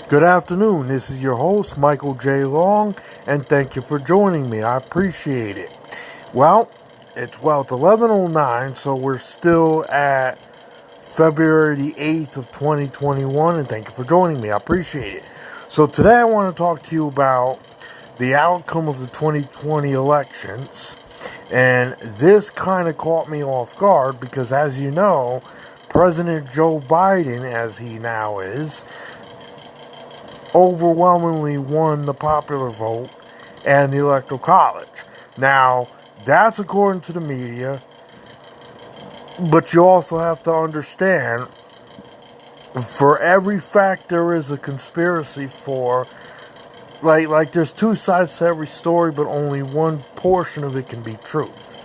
Good afternoon. This is your host, Michael J. Long, and thank you for joining me. I appreciate it. It's 11:09, so we're still at February the 8th of 2021, and thank you for joining me. I appreciate it. So today I want to talk to you about the outcome of the 2020 elections, and this kind of caught me off guard because, as you know, President Joe Biden, as he now is, overwhelmingly won the popular vote and the electoral college. Now, that's according to the media, but you also have to understand, for every fact there is a conspiracy for, like there's two sides to every story, but only one portion of it can be truth.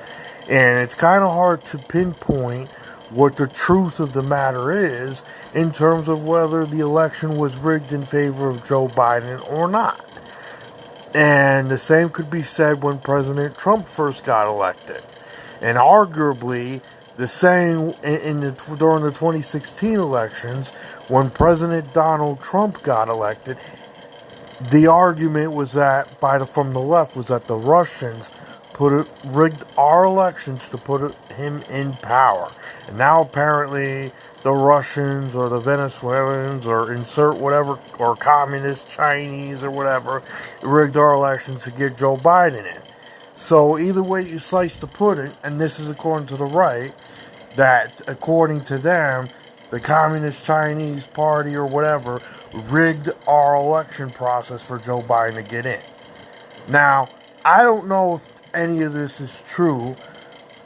And it's kind of hard to pinpoint what the truth of the matter is in terms of whether the election was rigged in favor of Joe Biden or not. And the same could be said when President Trump first got elected. And arguably, the same during the 2016 elections, when President Donald Trump got elected, the argument was that, from the left, was that the Russians rigged our elections to put him in power. And now apparently the Russians or the Venezuelans or insert whatever, or communist Chinese or whatever, rigged our elections to get Joe Biden in. So either way you slice to put it, and this is according to the right, that according to them, the Communist Chinese Party or whatever rigged our election process for Joe Biden to get in. Now, I don't know if any of this is true,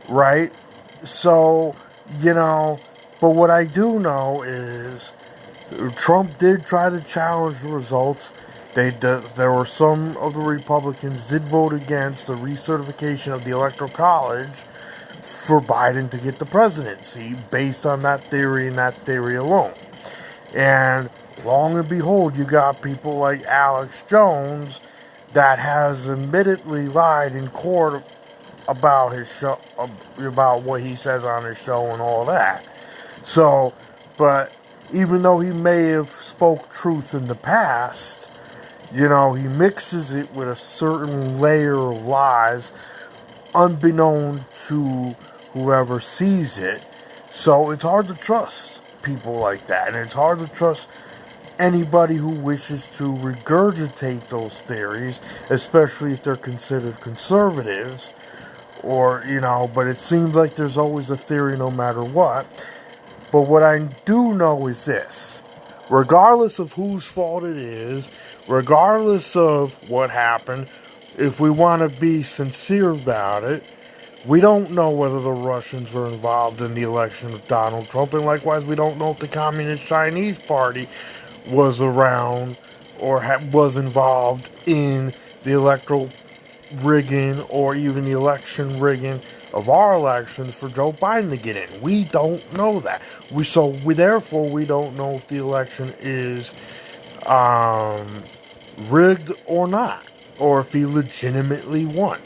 right? So, but what I do know is Trump did try to challenge the results. There were some of the Republicans did vote against the recertification of the Electoral College for Biden to get the presidency based on that theory and that theory alone. And long and behold, you got people like Alex Jones that has admittedly lied in court about his show, about what he says on his show and all that. So, but even though he may have spoke truth in the past, he mixes it with a certain layer of lies unbeknown to whoever sees it. So it's hard to trust people like that, and it's hard to trust anybody who wishes to regurgitate those theories, especially if they're considered conservatives, or, but it seems like there's always a theory no matter what. But what I do know is this: regardless of whose fault it is, regardless of what happened, if we want to be sincere about it, we don't know whether the Russians were involved in the election of Donald Trump, and likewise we don't know if the Communist Chinese Party was around or was involved in the electoral rigging or even the election rigging of our elections for Joe Biden to get in. We don't know that. Therefore, we don't know if the election is rigged or not, or if he legitimately won.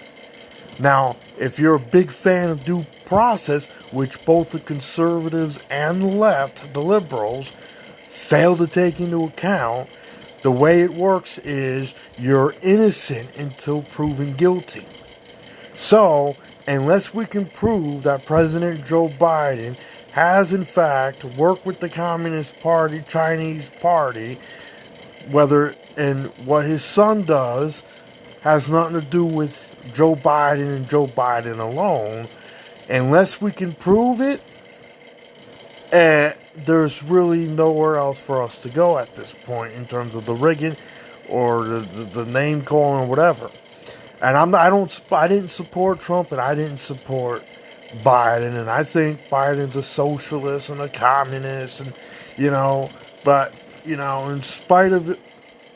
Now, if you're a big fan of due process, which both the conservatives and the left, the liberals, fail to take into account, the way it works is you're innocent until proven guilty. So, unless we can prove that President Joe Biden has in fact worked with the Communist Party, Chinese Party, and what his son does has nothing to do with Joe Biden and Joe Biden alone, unless we can prove it, there's really nowhere else for us to go at this point in terms of the rigging or the name calling or whatever. And I didn't support Trump, and I didn't support Biden, and I think Biden's a socialist and a communist, and but in spite of it,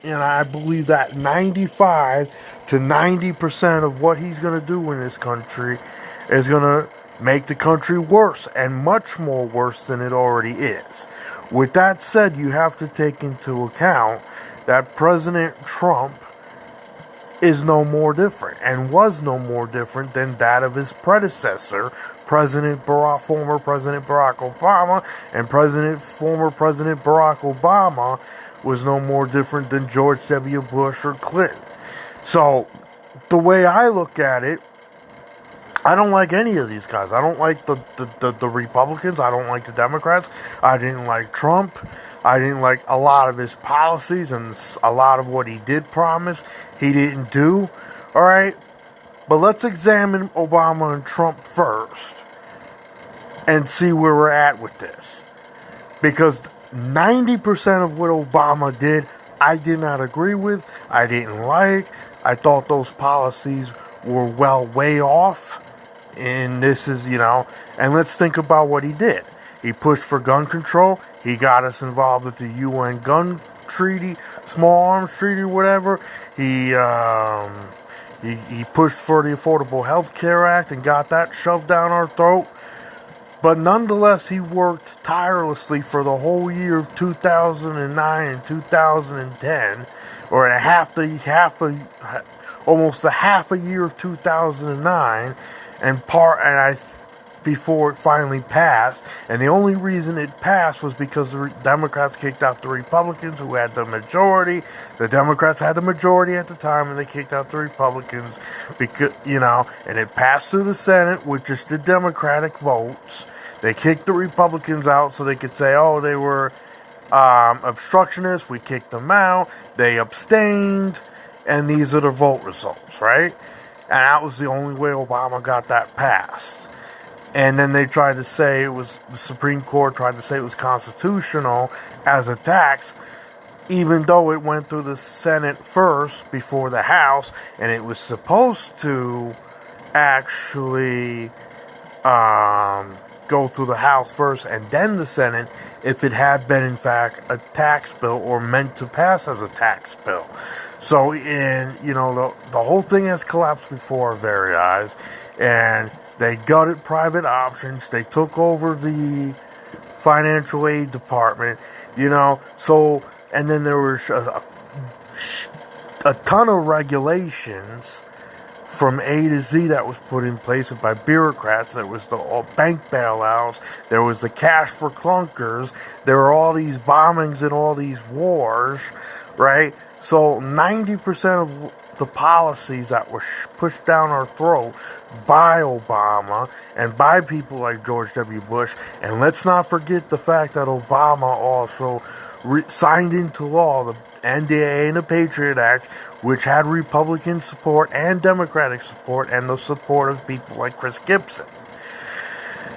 I believe that 95 to 90% of what he's going to do in this country is going to make the country worse, and much more worse than it already is. With that said, you have to take into account that President Trump is no more different and was no more different than that of his predecessor, former President Barack Obama, and former President Barack Obama was no more different than George W. Bush or Clinton. So, the way I look at it, I don't like any of these guys. I don't like the Republicans. I don't like the Democrats. I didn't like Trump. I didn't like a lot of his policies and a lot of what he did promise he didn't do. Alright? But let's examine Obama and Trump first and see where we're at with this. Because 90% of what Obama did, I did not agree with. I didn't like. I thought those policies were way off. And this is, and let's think about what he did. He pushed for gun control. He got us involved with the UN gun treaty, small arms treaty, whatever. He pushed for the Affordable Health Care Act and got that shoved down our throat. But nonetheless, he worked tirelessly for the whole year of 2009 and 2010, or almost a half a year of 2009, before it finally passed. And the only reason it passed was because the Democrats kicked out the Republicans who had the majority. The Democrats had the majority at the time, and they kicked out the Republicans because, and it passed through the Senate with just the Democratic votes. They kicked the Republicans out so they could say, oh, they were obstructionists. We kicked them out. They abstained, and these are the vote results, right? And that was the only way Obama got that passed. And then they tried to say the Supreme Court tried to say it was constitutional as a tax, even though it went through the Senate first before the House, and it was supposed to actually go through the House first and then the Senate if it had been in fact a tax bill or meant to pass as a tax bill. So, the whole thing has collapsed before our very eyes, and they gutted private options. They took over the financial aid department, and then there was a ton of regulations from A to Z that was put in place by bureaucrats. There was the bank bailouts. There was the cash for clunkers. There were all these bombings and all these wars, right? So 90% of the policies that were pushed down our throat by Obama and by people like George W. Bush, and let's not forget the fact that Obama also signed into law the NDAA and the Patriot Act, which had Republican support and Democratic support and the support of people like Chris Gibson.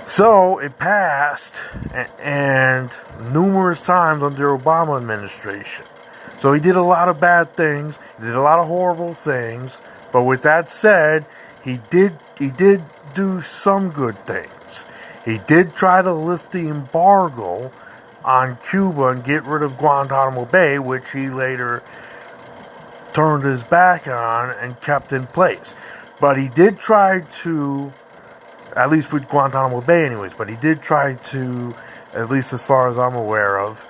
So it passed, and numerous times under Obama administration. So he did a lot of bad things, he did a lot of horrible things, but with that said, he did do some good things. He did try to lift the embargo on Cuba and get rid of Guantanamo Bay, which he later turned his back on and kept in place. But he did try to, at least with Guantanamo Bay anyways, but he did try to, at least as far as I'm aware of,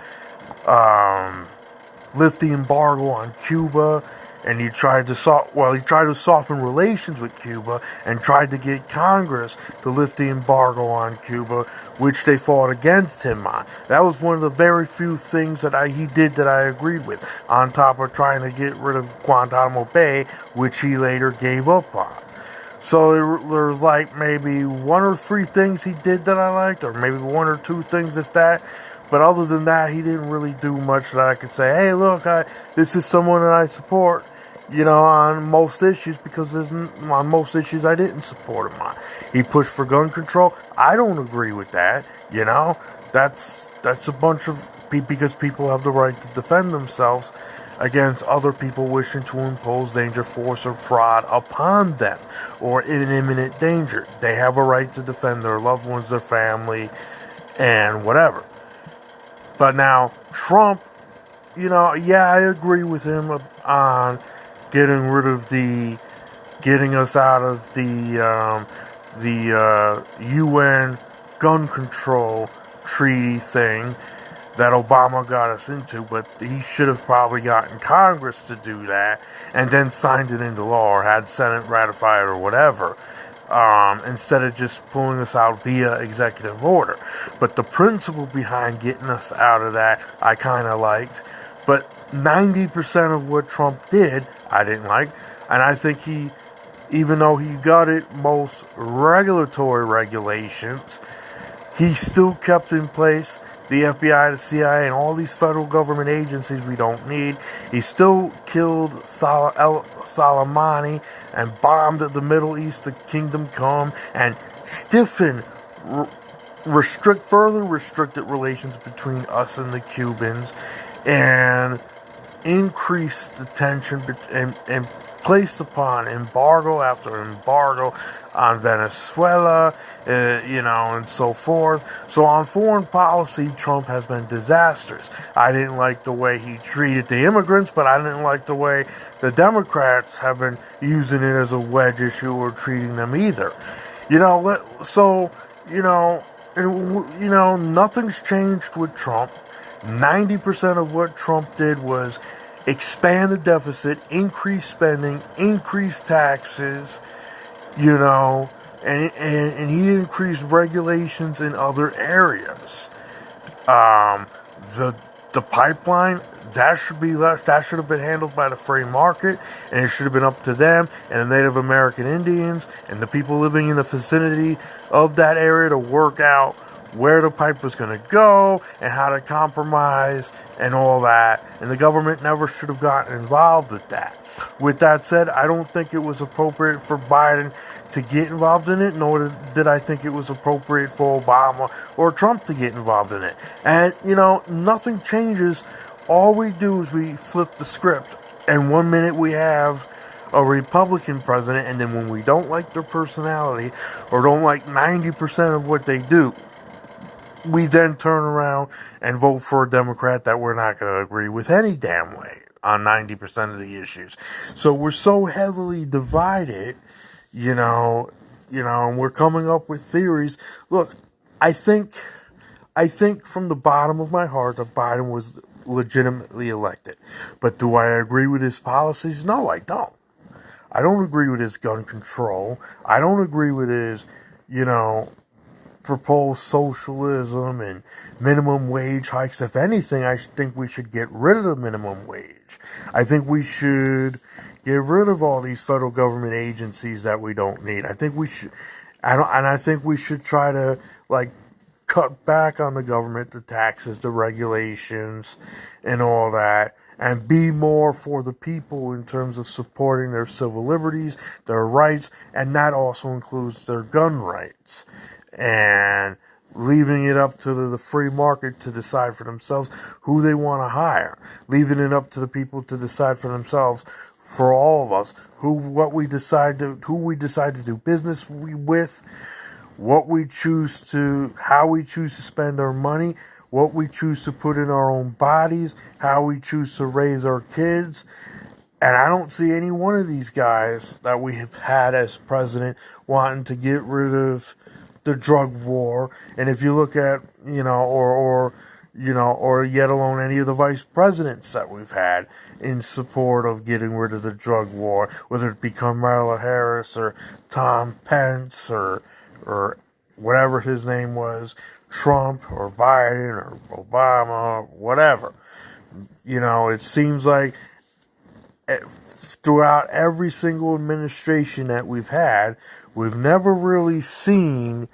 lift the embargo on Cuba, and he tried to soften relations with Cuba and tried to get Congress to lift the embargo on Cuba, which they fought against him on. That was one of the very few things that he did that I agreed with, on top of trying to get rid of Guantanamo Bay, which he later gave up on. So there's like maybe one or three things he did that I liked, or maybe one or two things if that. But other than that, he didn't really do much that I could say, hey, look, this is someone that I support, on most issues, because on most issues I didn't support him on. He pushed for gun control. I don't agree with that, That's a bunch of, because people have the right to defend themselves against other people wishing to impose danger, force, or fraud upon them, or in imminent danger. They have a right to defend their loved ones, their family, and whatever. But now, Trump, I agree with him on getting us out of the UN gun control treaty thing. that Obama got us into, but he should have probably gotten Congress to do that and then signed it into law or had Senate ratify it or whatever, instead of just pulling us out via executive order. But the principle behind getting us out of that, I kind of liked. But 90% of what Trump did, I didn't like. And I think even though he gutted most regulatory regulations, he still kept in place the FBI, the CIA, and all these federal government agencies we don't need. He still killed Soleimani and bombed the Middle East, the Kingdom Come, and stiffened, further restricted relations between us and the Cubans, and increased the tension and placed upon embargo after embargo on Venezuela, and so forth. So on foreign policy, Trump has been disastrous. I didn't like the way he treated the immigrants, but I didn't like the way the Democrats have been using it as a wedge issue or treating them either. Nothing's changed with Trump. 90% of what Trump did was expand the deficit, increase spending, increase taxes, and he increased regulations in other areas. The pipeline, that should be left. That should have been handled by the free market, and it should have been up to them and the Native American Indians and the people living in the vicinity of that area to work out where the pipe was going to go and how to compromise and all that. And the government never should have gotten involved with that. With that said, I don't think it was appropriate for Biden to get involved in it, nor did I think it was appropriate for Obama or Trump to get involved in it. And, nothing changes. All we do is we flip the script. And 1 minute we have a Republican president, and then when we don't like their personality or don't like 90% of what they do, we then turn around and vote for a Democrat that we're not going to agree with any damn way on 90% of the issues. So we're so heavily divided, and we're coming up with theories. Look, I think from the bottom of my heart that Biden was legitimately elected. But do I agree with his policies? No, I don't. I don't agree with his gun control. I don't agree with his, proposed socialism and minimum wage hikes. If anything, I think we should get rid of the minimum wage. I think we should get rid of all these federal government agencies that we don't need. I think we should, I think we should try to cut back on the government, the taxes, the regulations, and all that, and be more for the people in terms of supporting their civil liberties, their rights, and that also includes their gun rights. And leaving it up to the free market to decide for themselves who they want to hire. Leaving it up to the people to decide for themselves, for all of us, who we decide to do business with, what we choose to, how we choose to spend our money, what we choose to put in our own bodies, how we choose to raise our kids. And I don't see any one of these guys that we have had as president wanting to get rid of the drug war. And if you look at, or yet alone any of the vice presidents that we've had in support of getting rid of the drug war, whether it be Kamala Harris or Tom Pence or whatever his name was, Trump or Biden or Obama, or whatever. It seems like throughout every single administration that we've had, we've never really seen,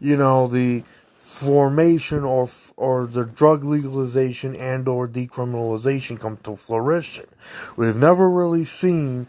the formation or the drug legalization and or decriminalization come to fruition. We've never really seen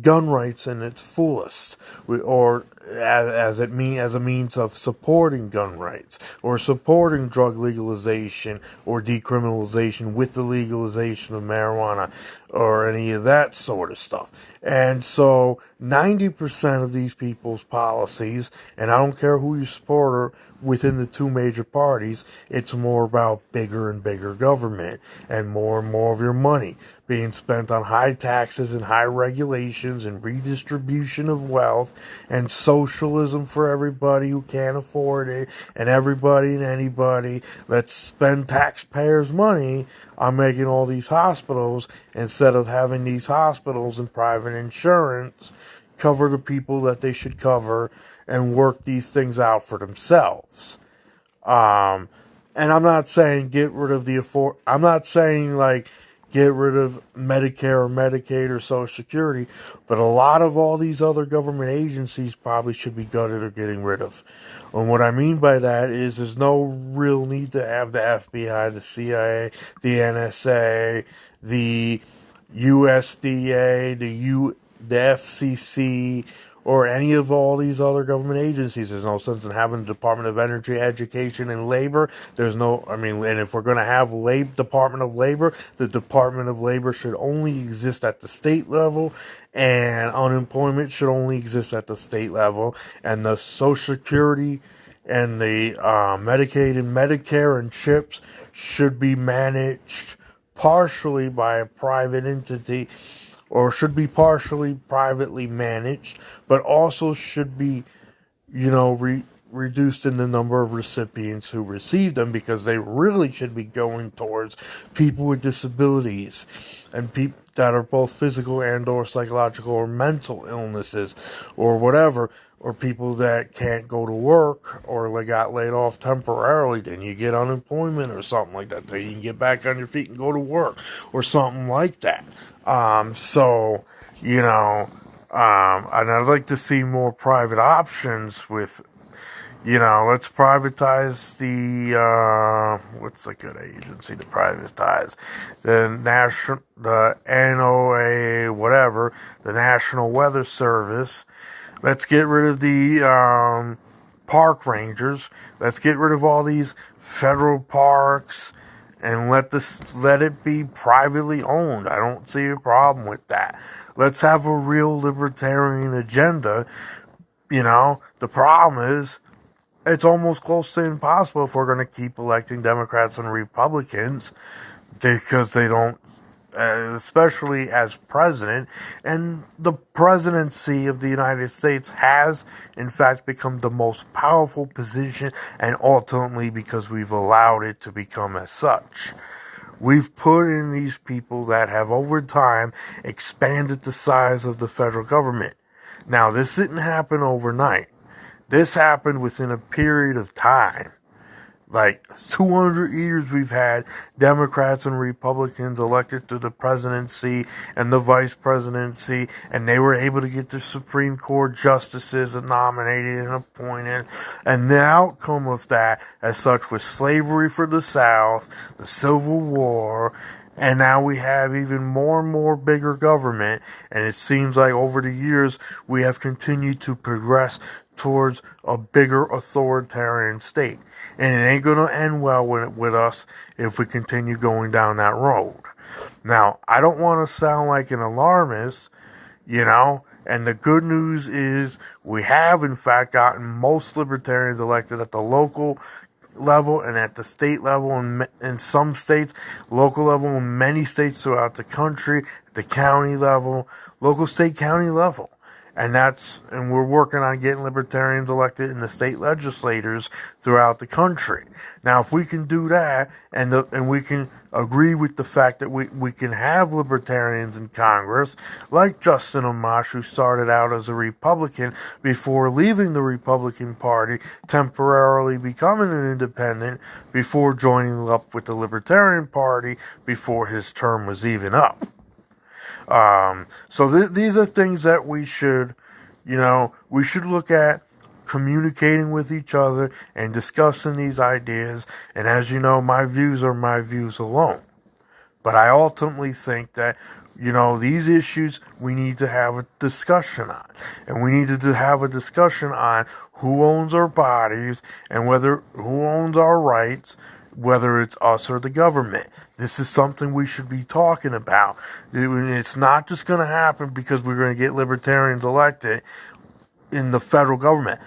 gun rights in its fullest, or as a means of supporting gun rights, or supporting drug legalization or decriminalization with the legalization of marijuana, or any of that sort of stuff. And so 90% of these people's policies, and I don't care who you support or within the two major parties, it's more about bigger and bigger government and more of your money being spent on high taxes and high regulations and redistribution of wealth and so socialism for everybody who can't afford it, and everybody and anybody. Let's spend taxpayers' money on making all these hospitals instead of having these hospitals and private insurance cover the people that they should cover and work these things out for themselves. And I'm not saying get rid of I'm not saying like get rid of Medicare or Medicaid or Social Security, but a lot of all these other government agencies probably should be gutted or getting rid of. And what I mean by that is there's no real need to have the FBI, the CIA, the NSA, the USDA, the FCC, or any of all these other government agencies. There's no sense in having the Department of Energy, Education, and Labor. And if we're going to have Department of Labor, the Department of Labor should only exist at the state level, and unemployment should only exist at the state level, and the Social Security and the Medicaid and Medicare and CHIPS should be managed partially by a private entity, or should be partially privately managed, but also should be, reduced in the number of recipients who receive them, because they really should be going towards people with disabilities and people that are both physical and or psychological or mental illnesses or whatever, or people that can't go to work or they got laid off temporarily, then you get unemployment or something like that, then you can get back on your feet and go to work or something like that. And I'd like to see more private options with, let's privatize what's a good agency to privatize? The NOAA, whatever, the National Weather Service. Let's get rid of the park rangers. Let's get rid of all these federal parks and let it be privately owned. I don't see a problem with that. Let's have a real libertarian agenda. The problem is it's almost close to impossible if we're going to keep electing Democrats and Republicans, because they don't, especially as president. And the presidency of the United States has, in fact, become the most powerful position, and ultimately because we've allowed it to become as such. We've put in these people that have over time expanded the size of the federal government. Now, this didn't happen overnight. This happened within a period of time. Like 200 years we've had Democrats and Republicans elected to the presidency and the vice presidency, and they were able to get the Supreme Court justices nominated and appointed. And the outcome of that, as such, was slavery for the South, the Civil War, and now we have even more and more bigger government, and it seems like over the years we have continued to progress towards a bigger authoritarian state. And it ain't going to end well with us if we continue going down that road. Now, I don't want to sound like an alarmist, and the good news is we have, in fact, gotten most libertarians elected at the local level and at the state level, and in some states, local level, in many states throughout the country, the county level, local, state, county level. And we're working on getting libertarians elected in the state legislators throughout the country. Now, if we can do that, and we can agree with the fact that we can have libertarians in Congress, like Justin Amash, who started out as a Republican before leaving the Republican Party, temporarily becoming an independent, before joining up with the Libertarian Party before his term was even up. So these are things that we should look at, communicating with each other and discussing these ideas. And as you know, my views are my views alone. But I ultimately think that, these issues we need to have a discussion on. And we need to have a discussion on who owns our bodies and who owns our rights, whether it's us or the government. This is something we should be talking about. It's not just going to happen because we're going to get libertarians elected in the federal government.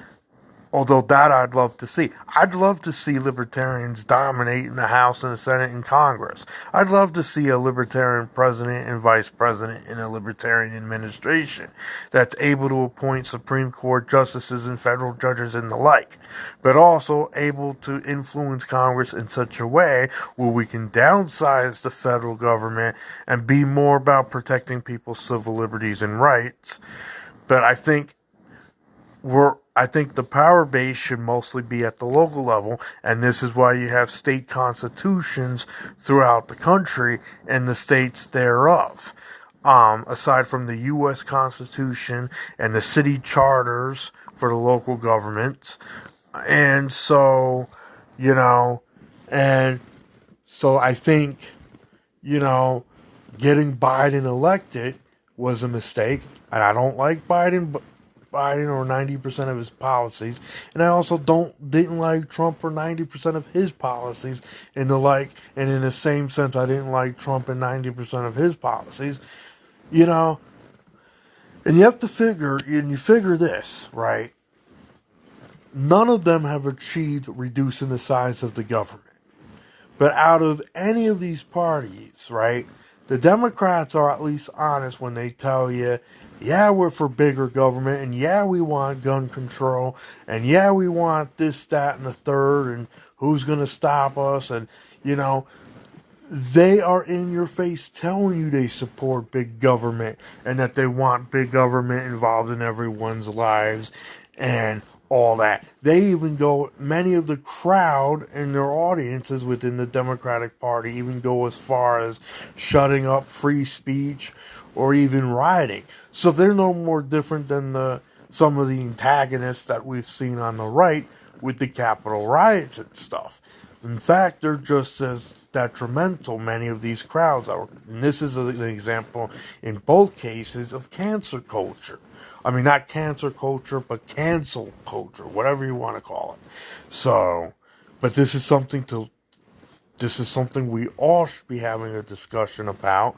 Although that I'd love to see. I'd love to see libertarians dominate in the House and the Senate and Congress. I'd love to see a libertarian president and vice president in a libertarian administration that's able to appoint Supreme Court justices and federal judges and the like, but also able to influence Congress in such a way where we can downsize the federal government and be more about protecting people's civil liberties and rights. But I think the power base should mostly be at the local level, and this is why you have state constitutions throughout the country and the states thereof. Aside from the U.S. Constitution and the city charters for the local governments. And so, you know, and so I think, getting Biden elected was a mistake, and I don't like Biden or 90% of his policies, and I also didn't like Trump or 90% of his policies, and in the same sense, I didn't like Trump and 90% of his policies, and you have to figure this, right? None of them have achieved reducing the size of the government. But out of any of these parties, right, the Democrats are at least honest when they tell you, yeah, we're for bigger government, and yeah, we want gun control, and yeah, we want this, that, and the third, and who's going to stop us, and, they are in your face telling you they support big government, and that they want big government involved in everyone's lives, and all that. They even many of the crowd and their audiences within the Democratic Party even go as far as shutting up free speech or even rioting. So they're no more different than some of the antagonists that we've seen on the right with the Capitol riots and stuff. In fact, they're just as detrimental, many of these crowds are. And this is an example in both cases of cancer culture. I mean, not cancer culture, but cancel culture, whatever you want to call it. So, but this is something we all should be having a discussion about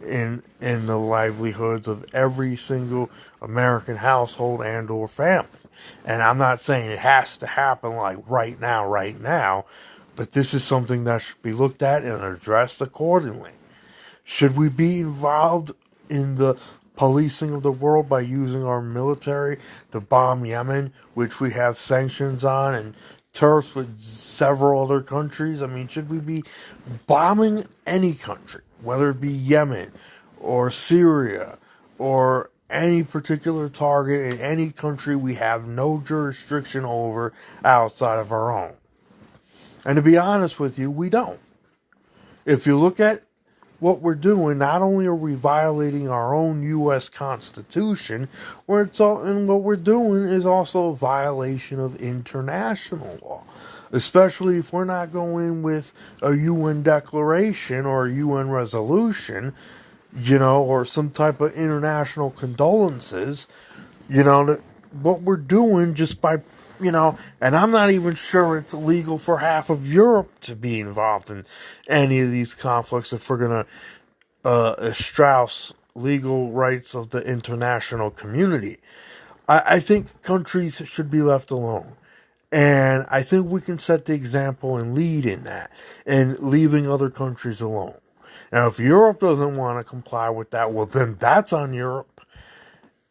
in the livelihoods of every single American household and or family. And I'm not saying it has to happen like right now, but this is something that should be looked at and addressed accordingly. Should we be involved in the policing of the world by using our military to bomb Yemen, which we have sanctions on, and turfs with several other countries? I mean, should we be bombing any country, whether it be Yemen or Syria or any particular target in any country we have no jurisdiction over outside of our own? And to be honest with you, we don't. If you look at what we're doing, not only are we violating our own U.S. Constitution, and what we're doing is also a violation of international law. Especially if we're not going with a UN declaration or a UN resolution, or some type of international condolences, what we're doing just by, and I'm not even sure it's illegal for half of Europe to be involved in any of these conflicts if we're going to espouse legal rights of the international community. I think countries should be left alone. And I think we can set the example and lead in that, and leaving other countries alone. Now, if Europe doesn't want to comply with that, well, then that's on Europe.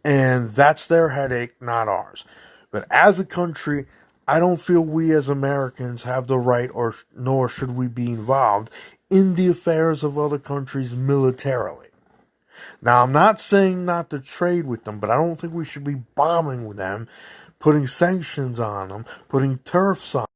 And that's their headache, not ours. But as a country, I don't feel we as Americans have the right, nor should we be involved in the affairs of other countries militarily. Now, I'm not saying not to trade with them, but I don't think we should be bombing with them, putting sanctions on them, putting turfs on